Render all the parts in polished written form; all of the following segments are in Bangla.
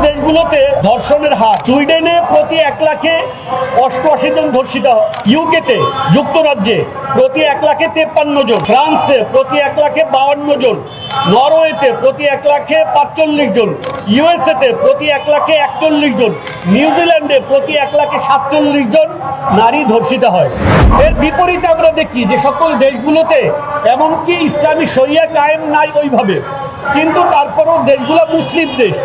দেশগুলোতে ধর্ষণের হার, সুইডেনে প্রতি 1 লাখে 88 জন ধর্ষিতা, ইউকেতে যুক্তরাজ্যে প্রতি 1 লাখে 53 জন, ফ্রান্সে প্রতি 1 লাখে 52 জন, নরওয়েতে প্রতি 1 লাখে 45 জন, ইউএসএতে প্রতি 1 লাখে 41 জন, নিউজিল্যান্ডে প্রতি 1 লাখে 47 জন নারী ধর্ষিত হয়। এর বিপরীতে আমরা দেখি যে সকল দেশগুলোতে এমনকি ইসলামী শরিয়া কায়েম নাই ওইভাবে, কিন্তু তারপরও দেশগুলো মুসলিম দেশ।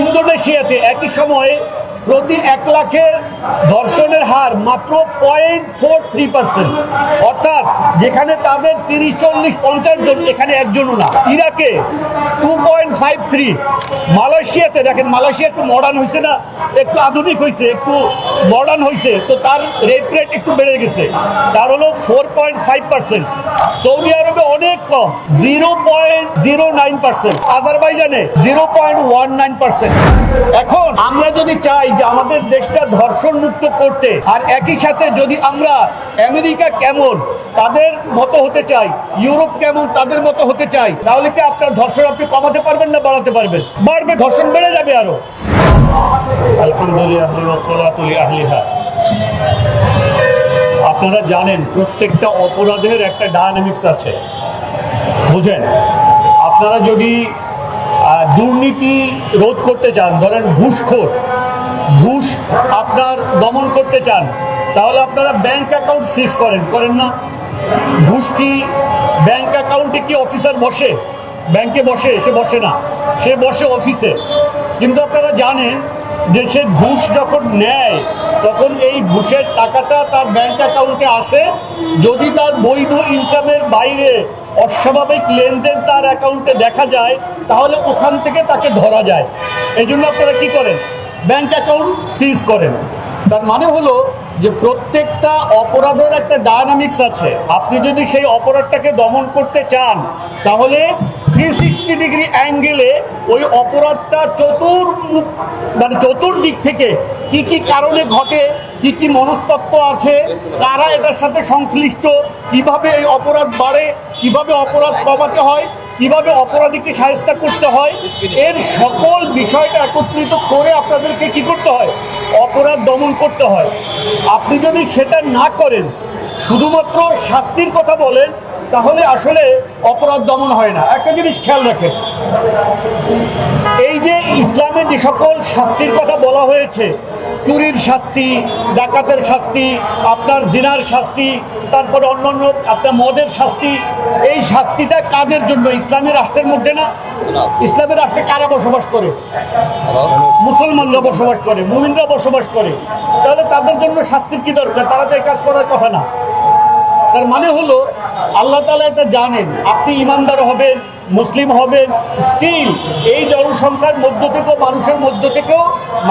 ইন্দোনেশিয়াতে একই সময়ে প্রতি 1 লাখে ধর্ষণের হার মাত্র 0.43%, অর্থাৎ যেখানে তাদের 30, 40, 50 জন, এখানে একজনও না। ইরাকে 2.53, মালয়েশিয়াতে দেখেন, মালয়েশিয়া একটু মডার্ন হয়েছে না, একটু আধুনিক হয়েছে, একটু মডার্ন হয়েছে, তো তার রেপ রেট একটু বেড়ে গেছে, তার হলো 4.5%। সৌদি আরবে অনেক কম, 0.09%, আজারবাইজানে 0.19%। এখন আমরা যদি চাই যে আমাদের দেশটা ধর্ষণ মুক্ত করতে, আর একই সাথে যদি আমরা আমেরিকা কেমন তাদের মতো হতে চাই, ইউরোপ কেমন তাদের মতো হতে চাই, তাহলে কি আপনার ধর্ষণ আপনি কমাতে পারবেন না বাড়াতে পারবেন? বাড়বে, ধর্ষণ বেড়ে যাবে আরো। আলহামদুলিল্লাহ। আপনারা জানেন প্রত্যেকটা অপরাধের একটা ডায়নামিক্স আছে, বুঝেন। আপনারা যদি দুর্নীতি রোধ করতে চান, ধরেন ঘুষ আপনার দমন করতে চান, তাহলে আপনারা ব্যাংক অ্যাকাউন্ট সিজ করেন না? ঘুষ কি ব্যাংক অ্যাকাউন্টে কি অফিসার বসে? ব্যাংকে বসে? সে বসে না, সে বসে অফিসে। কিন্তু আপনারা জানেন যে সে ঘুষ যখন নেয় তখন এই ঘুষের টাকাটা তার ব্যাংক অ্যাকাউন্টে আসে, যদি তার বৈধ ইনকামের বাইরে অস্বাভাবিক লেনদেন তার অ্যাকাউন্টে দেখা যায়, তাহলে ওখান থেকে তাকে ধরা যায়। এই জন্য আপনারা কি করেন? ব্যাংক অ্যাকাউন্ট সিজ করেন। তার মানে হলো যে প্রত্যেকটা অপরাধের একটা ডায়নামিক্স আছে। আপনি যদি সেই অপরাধটাকে দমন করতে চান, তাহলে 360 ডিগ্রি অ্যাঙ্গেলে ওই অপরাধটা চতুর্দিক থেকে কি কি কারণে ঘটে, কি কি মনস্তত্ত্ব আছে, কারা এটার সাথে সংশ্লিষ্ট, কিভাবে এই অপরাধ বাড়ে, কিভাবে অপরাধ কমাতে হয়, কিভাবে অপরাধীকে শায়েস্তা করতে হয়, এর সকল বিষয়টা একত্রিত করে আপনাদেরকে কি করতে হয়? অপরাধ দমন করতে হয়। আপনি যদি সেটা না করেন, শুধুমাত্র শাস্তির কথা বলেন, তাহলে আসলে অপরাধ দমন হয় না। একটা জিনিস খেয়াল রাখেন, এই যে ইসলামে যে সকল শাস্তির কথা বলা হয়েছে, চুরির শাস্তি, ডাকাতের শাস্তি, আপনার জিনার শাস্তি, তারপরে অন্যান্য আপনার মদের শাস্তি, এই শাস্তিটা কাদের জন্য? ইসলামী রাষ্ট্রের মধ্যে না? ইসলামের রাষ্ট্রে কারা বসবাস করে? মুসলমানরা বসবাস করে, মুমিনরা বসবাস করে। তাহলে তাদের জন্য শাস্তির কি দরকার? তারা তো এই কাজ করার কথা না। তার মানে হলো আল্লাহ তাআলা এটা জানেন, আপনি ইমানদার হবেন, মুসলিম হবেন, স্টিল এই জনসংখ্যার মধ্য থেকেও, মানুষের মধ্য থেকেও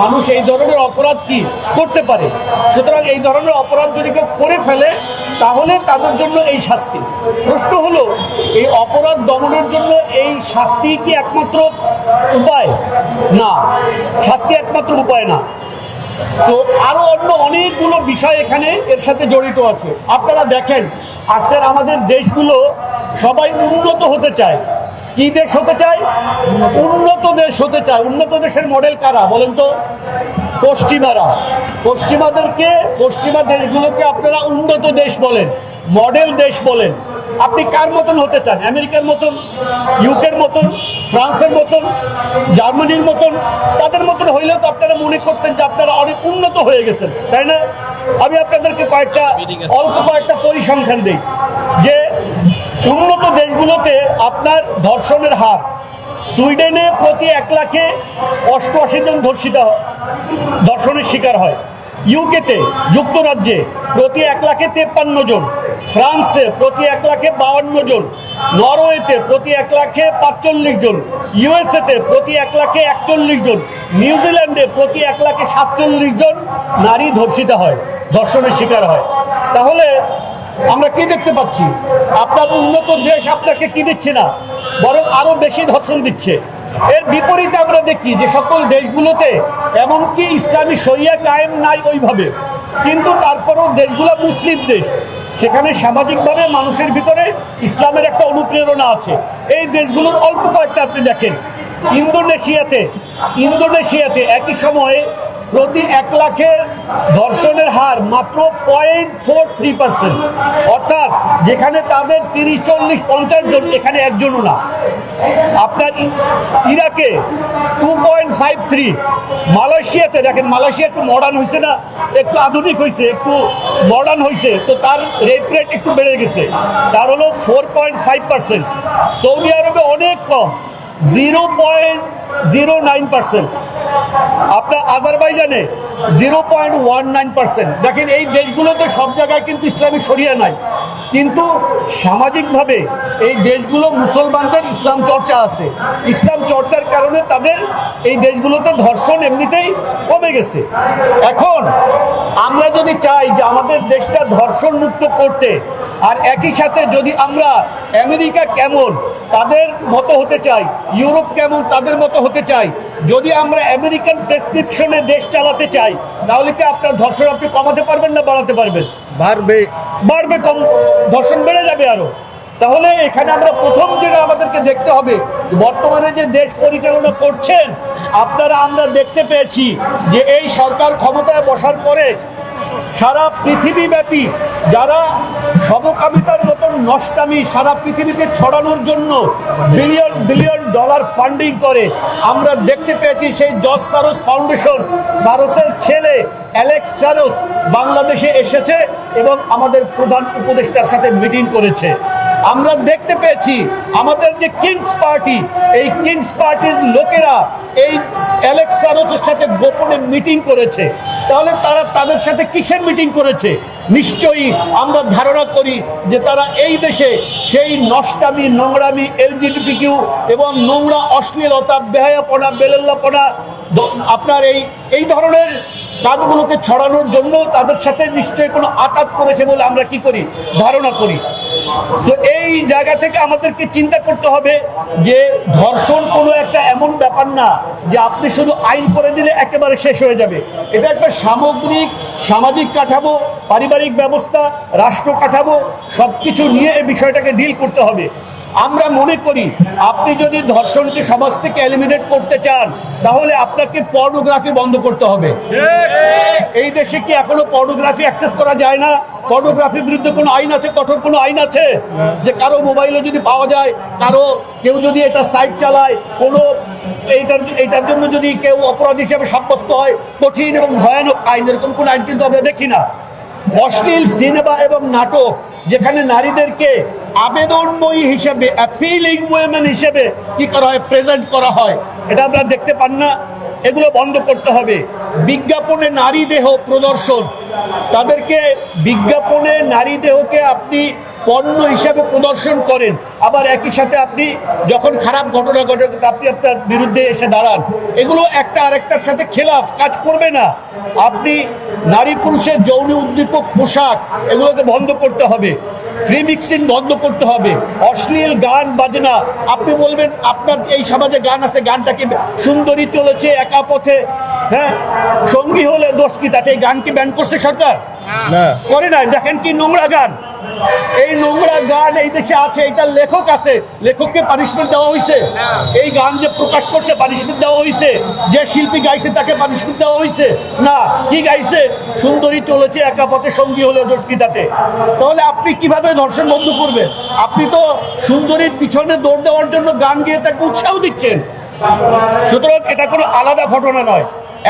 মানুষ এই ধরনের অপরাধ কি করতে পারে। সুতরাং এই ধরনের অপরাধ যদি কেউ করে ফেলে, তাহলে তাদের জন্য এই শাস্তি। প্রশ্ন হলো, এই অপরাধ দমনের জন্য এই শাস্তি কি একমাত্র উপায়? না, শাস্তি একমাত্র উপায় না। তো আরো অন্য অনেকগুলো বিষয় এখানে এর সাথে জড়িত আছে। আপনারা দেখেন, আজকের আমাদের দেশগুলো সবাই উন্নত হতে চায়। কি দেশ হতে চায়? উন্নত দেশ হতে চায়। উন্নত দেশের মডেল কারা বলেন তো? পশ্চিমারা। পশ্চিমা দেশগুলোকে আপনারা উন্নত দেশ বলেন, মডেল দেশ বলেন। আপনি কার মতন হতে চান? আমেরিকার মতন, ইউকের মতন, ফ্রান্সের মতন, জার্মানির মতন? তাদের মতন হইলে তো আপনারা মনে করতেন যে আপনারা অনেক উন্নত হয়ে গেছেন, তাই না? আমি আপনাদেরকে অল্প কয়েকটা পরিসংখ্যান দিই যে উন্নত দেশগুলোতে আপনার ধর্ষণের হার, সুইডেনে প্রতি 1 লাখে 88 জন ধর্ষণের শিকার হয়, ইউকেতে যুক্তরাজ্যে প্রতি 1 লাখে 53 জন, ফ্রান্সে প্রতি 1 লাখে 52 জন, নরওয়েতে প্রতি 1 লাখে 45 জন, ইউএসএতে প্রতি 1 লাখে 41 জন, নিউজিল্যান্ডে প্রতি 1 লাখে 47 জন নারী ধর্ষণের শিকার হয়। তাহলে আমরা কি দেখতে পাচ্ছি? আপনার উন্নত দেশ আপনাকে কি দিচ্ছে না, বরং আরো বেশি ধর্ষণ দিচ্ছে। এর বিপরীতে আমরা দেখি যে সকল দেশগুলোতে এমনকি ইসলামী শরিয়া কায়েম নাই ওইভাবে, কিন্তু তারপরও দেশগুলো মুসলিম দেশ, সেখানে সামাজিকভাবে মানুষের ভিতরে ইসলামের একটা অনুপ্রেরণা আছে। এই দেশগুলোর অল্প কয়েকটা আপনি দেখেন, ইন্দোনেশিয়াতে একই সময়ে প্রতি 1 লাখের ধর্ষণের হার মাত্র 0.43%, অর্থাৎ যেখানে তাদের 30, 40, 50 জন, এখানে একজনও না। আপনার ইরাকে 2.53, মালয়েশিয়াতে দেখেন, মালয়েশিয়া একটু মডার্ন হয়েছে না, একটু আধুনিক হয়েছে, একটু মডার্ন হয়েছে, তো তার রেপ রেট একটু বেড়ে গেছে, তার হলো 4.5%। সৌদি আরবে অনেক কম, 0.09%। আপনার আজারবাইজানে 0.19%। দেখেন, এই দেশগুলোতে সব জায়গায় কিন্তু ইসলামী শরিয়া নাই, কিন্তু সামাজিকভাবে এই দেশগুলো মুসলমানদের ইসলাম চর্চা আছে। ইসলাম চর্চার কারণে তাদের এই দেশগুলোতে ধর্ষণ এমনিতেই কমে গেছে। এখন আমরা যদি চাই যে আমাদের দেশটা ধর্ষণ মুক্ত করতে, আর একই সাথে যদি আমরা আমেরিকা কেমন তাদের মতো হতে চাই, ইউরোপ কেমন তাদের মতো হতে চাই, যদি আমরা আমেরিকান প্রেসক্রিপশনে দেশ চালাতে চাই, তাহলে কি আপনার ধর্ষণ আপনি কমাতে পারবেন না বাড়াতে পারবেন? বাড়বে, কম ধর্ষণ বেড়ে যাবে আরো। তাহলে এখানে আমরা প্রথম যেটা আমাদেরকে দেখতে হবে, বর্তমানে যে দেশ পরিচালনা করছেন আপনারা, আমরা দেখতে পেয়েছি যে এই সরকার ক্ষমতায় বসার পরে সারা পৃথিবীব্যাপী যারা সমকামিতার মতন নষ্টামি সারা পৃথিবীতে ছড়ানোর জন্য বিলিয়ন বিলিয়ন ডলার ফান্ডিং করে, আমরা দেখতে পেয়েছি সেই জর্জ সারোস ফাউন্ডেশন, সারোসের ছেলে অ্যালেক্স সারোস বাংলাদেশে এসেছে এবং আমাদের প্রধান উপদেষ্টার সাথে মিটিং করেছে। আমরা দেখতে পেয়েছি আমাদের যে কিংস পার্টি, এই কিংস পার্টির লোকেরা এই অ্যালেক্স সারোসের সাথে গোপনে মিটিং করেছে। তাহলে তারা তাদের সাথে কিসের মিটিং করেছে? নিশ্চয়ই আমরা ধারণা করি যে তারা এই দেশে সেই নষ্টামি, নোংরামি, এলজিবিটিকিউ এবং নোংরা অশ্লীলতা, বেহায়াপনা, বেলেল্লাপনা, আপনার এই ধরনের কাজগুলোকে ছড়ানোর জন্য তাদের সাথে নিশ্চয়ই কোনো আঘাত করেছে বলে আমরা কি করি, ধারণা করি। তো এই জায়গা থেকে আমাদেরকে চিন্তা করতে হবে যে ধর্ষণ কোনো একটা এমন ব্যাপার না যে আপনি শুধু আইন করে দিলে একেবারে শেষ হয়ে যাবে। এটা একটা সামগ্রিক সামাজিক কাঠামো, পারিবারিক ব্যবস্থা, রাষ্ট্র কাঠামো, সব কিছু নিয়ে এই বিষয়টাকে ডিল করতে হবে। আমরা মনে করি আপনি যদি ধর্ষণকে সমাজ থেকে এলিমিনেট করতে চান, তাহলে আপনাকে পর্নোগ্রাফি বন্ধ করতে হবে। এই দেশে কি এখনো পর্নোগ্রাফি অ্যাক্সেস করা যায় না? পর্নোগ্রাফির বিরুদ্ধে কোনো আইন আছে? কঠোর কোনো আইন আছে? যে কারো মোবাইলে যদি পাওয়া যায়, কেউ যদি এটা সাইট চালায়, কোনো এইটার জন্য যদি কেউ অপরাধ হিসেবে সাব্যস্ত হয়, কঠিন এবং ভয়ানক আইন, এরকম কোনো আইন কিন্তু আমরা দেখি না। অশ্লীল সিনেমা এবং নাটক যেখানে নারীদেরকে আবেদনময়ী হিসেবে, অ্যাপিলিং ওয়েমেন হিসেবে কি করা হয়, প্রেজেন্ট করা হয়, এটা আমরা দেখতে পান না। এগুলো বন্ধ করতে হবে। বিজ্ঞাপনে নারী দেহ প্রদর্শন, তাদেরকে বিজ্ঞাপনে নারী দেহকে আপনি পণ্য হিসাবে প্রদর্শন করেন, আবার একই সাথে আপনি যখন খারাপ ঘটনা ঘটে আপনি আপনার বিরুদ্ধে এসে দাঁড়ান, এগুলো একটা আরেকটার সাথে খেলাফ, কাজ করবে না। আপনি নারী পুরুষের যৌন উদ্দীপক পোশাক, এগুলোকে বন্ধ করতে হবে। ফ্রি মিক্সিং বন্ধ করতে হবে। অশ্লীল গান বাজনা, আপনি বলবেন আপনার এই সমাজে গান আছে, গানটাকে সুন্দরী চলেছে একা পথে, হ্যাঁ, সঙ্গী হলে দোষ কি, তাতে এই গান কি ব্যান করছে সরকার? না, করে নাই। দেখেন কি নোংরা গান, এই নোংরা গান এই দেশে আছে, এটার লেখক আছে, লেখককে পানিশমেন্ট দেওয়া হয়েছে? এই গান যে প্রকাশ করছে পানিশমেন্ট দেওয়া হয়েছে? যে শিল্পী গাইছে তাকে পানিশমেন্ট দেওয়া হয়েছে? না। কি গাইছে? সুন্দরী চলেছে একা পথে, সঙ্গী হলে দোষ কি তাতে? তাহলে আপনি কিভাবে ধর্ষণ বন্ধ করবেন? আপনি তো সুন্দরীর পিছনে দৌড় দেওয়ার জন্য গান গিয়ে তাকে উৎসাহ দিচ্ছেন। সুতরাং এটা কোনো আলাদা ঘটনা নয়।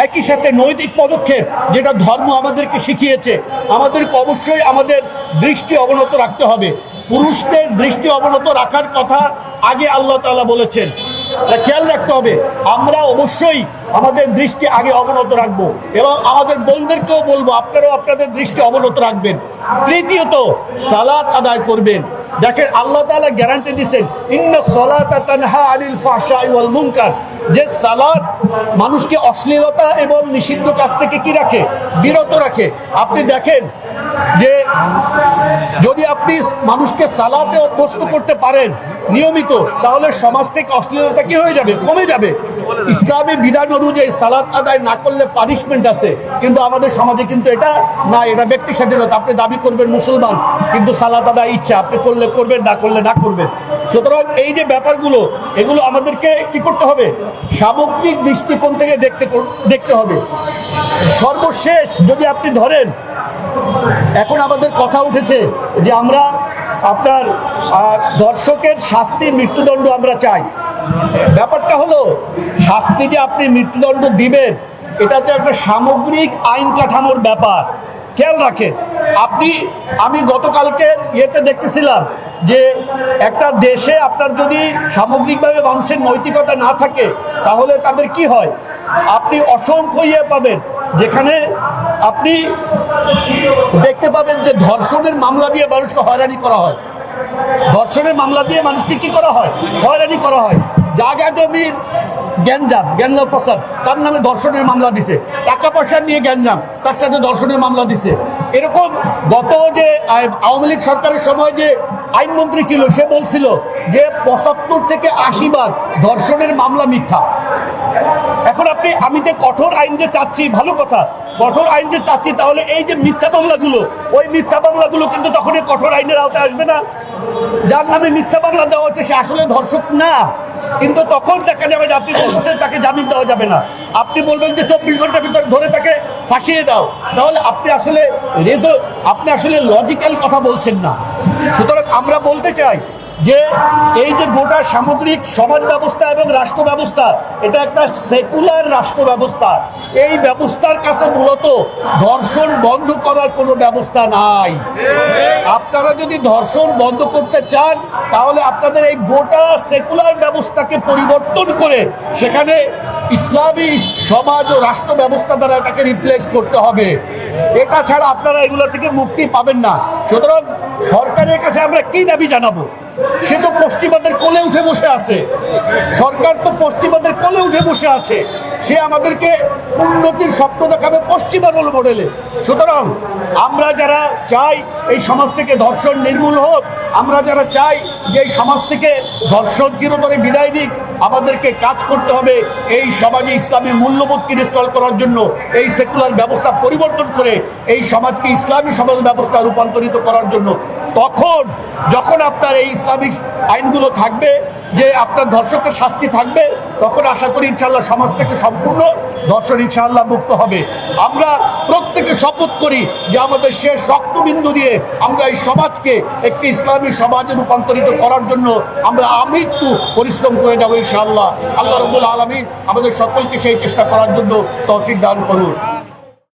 একই সাথে নৈতিক পদক্ষেপ, যেটা ধর্ম আমাদেরকে শিখিয়েছে, আমাদেরকে অবশ্যই আমাদের দৃষ্টি অবনত রাখতে হবে। পুরুষদের দৃষ্টি অবনত রাখার কথা আগে আল্লাহ তাআলা বলেছেন, খেয়াল রাখতে হবে। আমরা অবশ্যই আমাদের দৃষ্টি আগে অবনত রাখবো এবং আমাদের বোনদেরকেও বলবো আপনারাও আপনাদের দৃষ্টি অবনত রাখবেন। তৃতীয়ত, সালাত আদায় করবেন। দেখেন, আল্লাহ তাআলা গ্যারান্টি দিয়েছেন, ইন্না সলাতা তানহা আনিল ফাহশাই ওয়াল মুনকার, যে সালাত মানুষকে অশ্লীলতা এবং নিষিদ্ধ কাজ থেকে কি রাখে, বিরত রাখে। আপনি দেখেন যে যদি আপনি মানুষকে সালাতে অভ্যস্ত করতে পারেন নিয়মিত, তাহলে সমাজ থেকে অশ্লীলতা কি হয়ে যাবে, কমে যাবে। ইসলামী বিধান অনুযায়ী সালাত আদায় না করলে পানিশমেন্ট আছে, কিন্তু আমাদের সমাজে কিন্তু এটা না, এটা ব্যক্তি স্বাধীনতা। আপনি দাবি করবেন মুসলমান, কিন্তু সালাত আদায় ইচ্ছা, আপনি করলে করবেন, না করলে না করবেন। সুতরাং এই যে ব্যাপারগুলো, এগুলো আমাদেরকে কি করতে হবে, সামগ্রিক দৃষ্টিকোণ থেকে দেখতে হবে। সর্বশেষ যদি আপনি ধরেন, এখন আমাদের কথা উঠেছে যে আমরা আপনার দর্শকের শাস্তি মৃত্যুদণ্ড আমরা চাই। ব্যাপারটা হলো, শাস্তি যে আপনি মৃত্যুদণ্ড দিবেন, এটা তো একটা সামগ্রিক আইন কাঠামোর ব্যাপার। খেয়াল রাখেন, আমি গতকালকের ইয়েতে দেখতেছিলাম যে একটা দেশে আপনার যদি সামগ্রিকভাবে মানুষের নৈতিকতা না থাকে, তাহলে তাদের কি হয়, আপনি অসংখ্য ইয়ে পাবেন, যেখানে আপনি দেখতে পাবেন যে ধর্ষণের মামলা দিয়ে মানুষকে হয়রানি করা হয়। ধর্ষণের মামলা দিয়ে মানুষকে কি করা হয়, হয়রানি করা হয়। জায়গা জমির গ্যাঞ্জাম প্রসাদ, তার নামে ধর্ষণের মামলা দিছে। টাকা পয়সা নিয়ে গ্যাঞ্জাম, তার সাথে ধর্ষণের মামলা দিছে। এরকম গত যে আওয়ামী লীগ সরকারের সময় যে আইনমন্ত্রী ছিল, সে বলছিল যে 75 থেকে 80 বার ধর্ষণের মামলা মিথ্যা। এখন আমি যে কঠোর আইন যে চাচ্ছি, ভালো কথা, কঠোর আইন যে চাচ্ছি, তাহলে এই যে মিথ্যা মামলাগুলো, ওই মিথ্যা মামলাগুলো কিন্তু তখন এই কঠোর আইনের আওতায় আসবে না। যার নামে মিথ্যা মামলা দেওয়া হচ্ছে সে আসলে ধর্ষক না, কিন্তু তখন দেখা যাবে যে আপনি বলতেছেন তাকে জামিন দেওয়া যাবে না, আপনি বলবেন যে 24 ঘন্টার ভিতরে ধরে তাকে ফাঁসিয়ে দাও, তাহলে আপনি আসলে লজিক্যাল কথা বলছেন না। সুতরাং আমরা বলতে চাই যে এই যে গোটা সামগ্রিক সমাজ ব্যবস্থা এবং রাষ্ট্র ব্যবস্থা, এটা একটা সেকুলার রাষ্ট্র ব্যবস্থা। এই ব্যবস্থার কাছে মূলত ধর্ষণ বন্ধ করার কোনো ব্যবস্থা নাই। আপনারা যদি ধর্ষণ বন্ধ করতে চান, তাহলে আপনাদের এই গোটা সেকুলার ব্যবস্থাকে পরিবর্তন করে সেখানে ইসলামী সমাজ ও রাষ্ট্র ব্যবস্থা দ্বারা এটাকে রিপ্লেস করতে হবে। এটা ছাড়া আপনারা এগুলো থেকে মুক্তি পাবেন না। সুতরাং সরকারের কাছে আমরা কি দাবি জানাবো? সে তো পশ্চিমাদের কোলে উঠে বসে আছে, সরকার তো পশ্চিমাদের কোলে উঠে বসে আছে। সে আমাদেরকে উন্নতির স্বপ্ন দেখাবে পশ্চিমা মডেলে। সুতরাং আমরা যারা চাই এই সমাজ থেকে ধর্ষণ নির্মূল হোক, আমরা যারা চাই যে এই সমাজ থেকে ধর্ষণ চিরতরে বিদায় নিক, আমাদেরকে কাজ করতে হবে এই সমাজে ইসলামী মূল্যবোধকে ইনস্টল করার জন্য, এই সেকুলার ব্যবস্থা পরিবর্তন করে এই সমাজকে ইসলামী সমাজ ব্যবস্থা রূপান্তরিত করার জন্য। তখন যখন আপনার এই ইসলামিক আইনগুলো থাকবে, যে আপনার ধর্ষকের শাস্তি থাকবে, তখন আশা করি ইনশাআল্লাহ সমাজ থেকে সম্পূর্ণ ধর্ষণ ইনশাআল্লাহ মুক্ত হবে। আমরা প্রত্যেকে শপথ করি যে আমাদের শেষ রক্তবিন্দু দিয়ে আমরা এই সমাজকে একটি ইসলামী সমাজে রূপান্তরিত করার জন্য আমরা আমৃত্যু পরিশ্রম করে যাবো ইনশাআল্লাহ। আল্লাহ রাব্বুল আলামিন আমাদের সকলকে সেই চেষ্টা করার জন্য তৌফিক দান করুন।